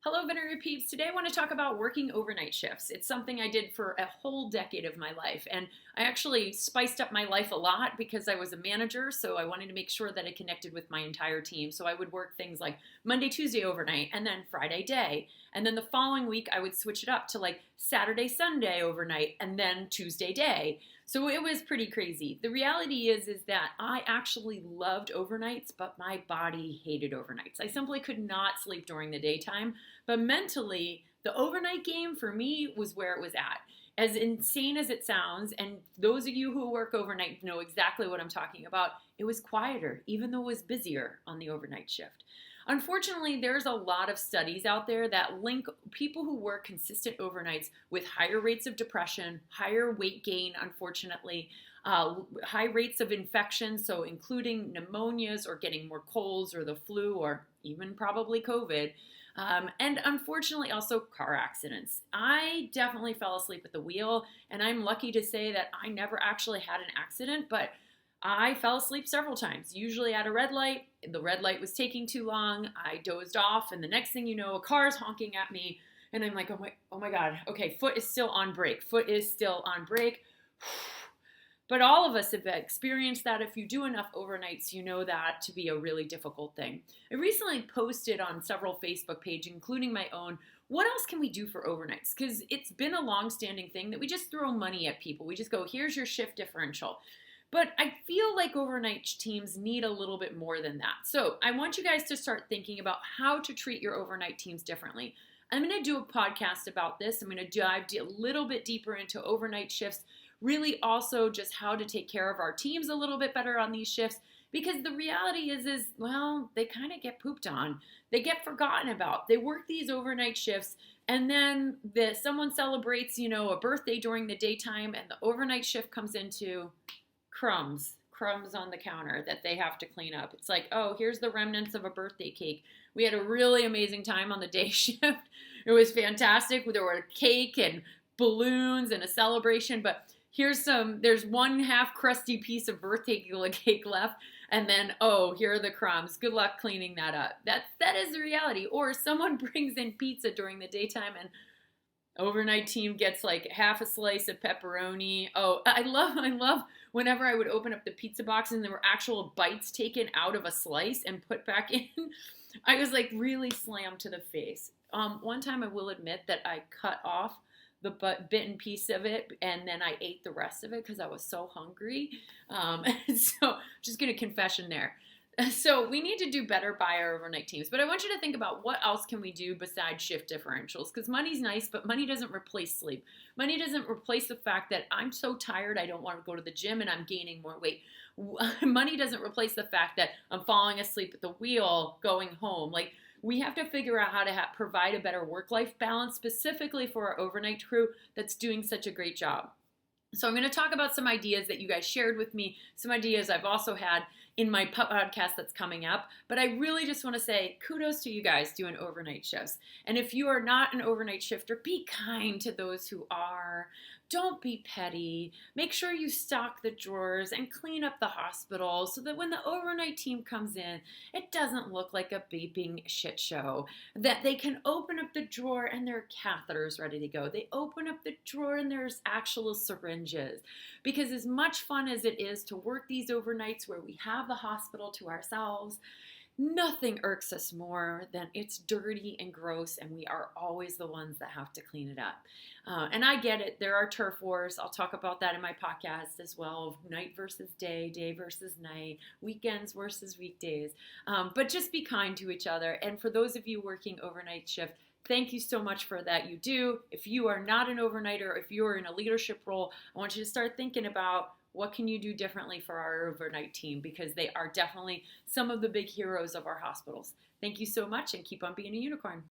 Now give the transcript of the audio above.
Hello, veterinary peeps. Today I want to talk about working overnight shifts. It's something I did for a whole decade of my life, and I actually spiced up my life a lot because I was a manager, so I wanted to make sure that I connected with my entire team. So I would work things like Monday, Tuesday overnight, and then Friday day. And then the following week I would switch it up to like Saturday, Sunday overnight, and then Tuesday day. So it was pretty crazy. The reality is that I actually loved overnights, but my body hated overnights. I simply could not sleep during the daytime. But mentally, the overnight game for me was where it was at. As insane as it sounds, and those of you who work overnight know exactly what I'm talking about, it was quieter, even though it was busier on the overnight shift. Unfortunately, there's a lot of studies out there that link people who work consistent overnights with higher rates of depression, higher weight gain, unfortunately, high rates of infection, so including pneumonias or getting more colds or the flu or even probably COVID. And unfortunately, also car accidents. I definitely fell asleep at the wheel, and I'm lucky to say that I never actually had an accident, but I fell asleep several times, usually at a red light. The red light was taking too long. I dozed off, and the next thing you know, a car's honking at me, and I'm like, oh my God, okay, foot is still on brake. Foot is still on brake. But all of us have experienced that. If you do enough overnights, you know that to be a really difficult thing. I recently posted on several Facebook pages, including my own, what else can we do for overnights? Because it's been a long-standing thing that we just throw money at people. We just go, here's your shift differential. But I feel like overnight teams need a little bit more than that. So I want you guys to start thinking about how to treat your overnight teams differently. I'm going to do a podcast about this. I'm going to dive a little bit deeper into overnight shifts, really also just how to take care of our teams a little bit better on these shifts, because the reality is well, they kind of get pooped on. They get forgotten about. They work these overnight shifts, and then someone celebrates, a birthday during the daytime, and the overnight shift comes into crumbs on the counter that they have to clean up. It's like, oh, here's the remnants of a birthday cake. We had a really amazing time on the day shift. It was fantastic. There were cake and balloons and a celebration, but there's one half crusty piece of birthday cake left, and then, oh, here are the crumbs. Good luck cleaning that up. That is the reality. Or someone brings in pizza during the daytime, and overnight team gets like half a slice of pepperoni. Oh, I love whenever I would open up the pizza box and there were actual bites taken out of a slice and put back in. I was like really slammed to the face. One time I will admit that I cut off the bitten piece of it, and then I ate the rest of it because I was so hungry. So just gonna confession there. So we need to do better by our overnight teams. But I want you to think about what else can we do besides shift differentials, because money's nice, but money doesn't replace sleep. Money doesn't replace the fact that I'm so tired I don't want to go to the gym and I'm gaining more weight. Money doesn't replace the fact that I'm falling asleep at the wheel going home. Like, we have to figure out how to provide a better work-life balance, specifically for our overnight crew that's doing such a great job. So I'm going to talk about some ideas that you guys shared with me, some ideas I've also had in my podcast that's coming up. But I really just want to say kudos to you guys doing overnight shifts. And if you are not an overnight shifter, be kind to those who are. Don't be petty. Make sure you stock the drawers and clean up the hospital so that when the overnight team comes in, it doesn't look like a beeping shit show. That they can open up the drawer and there are catheters ready to go. They open up the drawer and there's actual syringes. Because as much fun as it is to work these overnights where we have the hospital to ourselves, nothing irks us more than it's dirty and gross, and we are always the ones that have to clean it up. And I get it. There are turf wars. I'll talk about that in my podcast as well, of night versus day, day versus night, weekends versus weekdays. But just be kind to each other. And for those of you working overnight shift, thank you so much for that you do. If you are not an overnighter, if you are in a leadership role, I want you to start thinking about what can you do differently for our overnight team, because they are definitely some of the big heroes of our hospitals. Thank you so much, and keep on being a unicorn.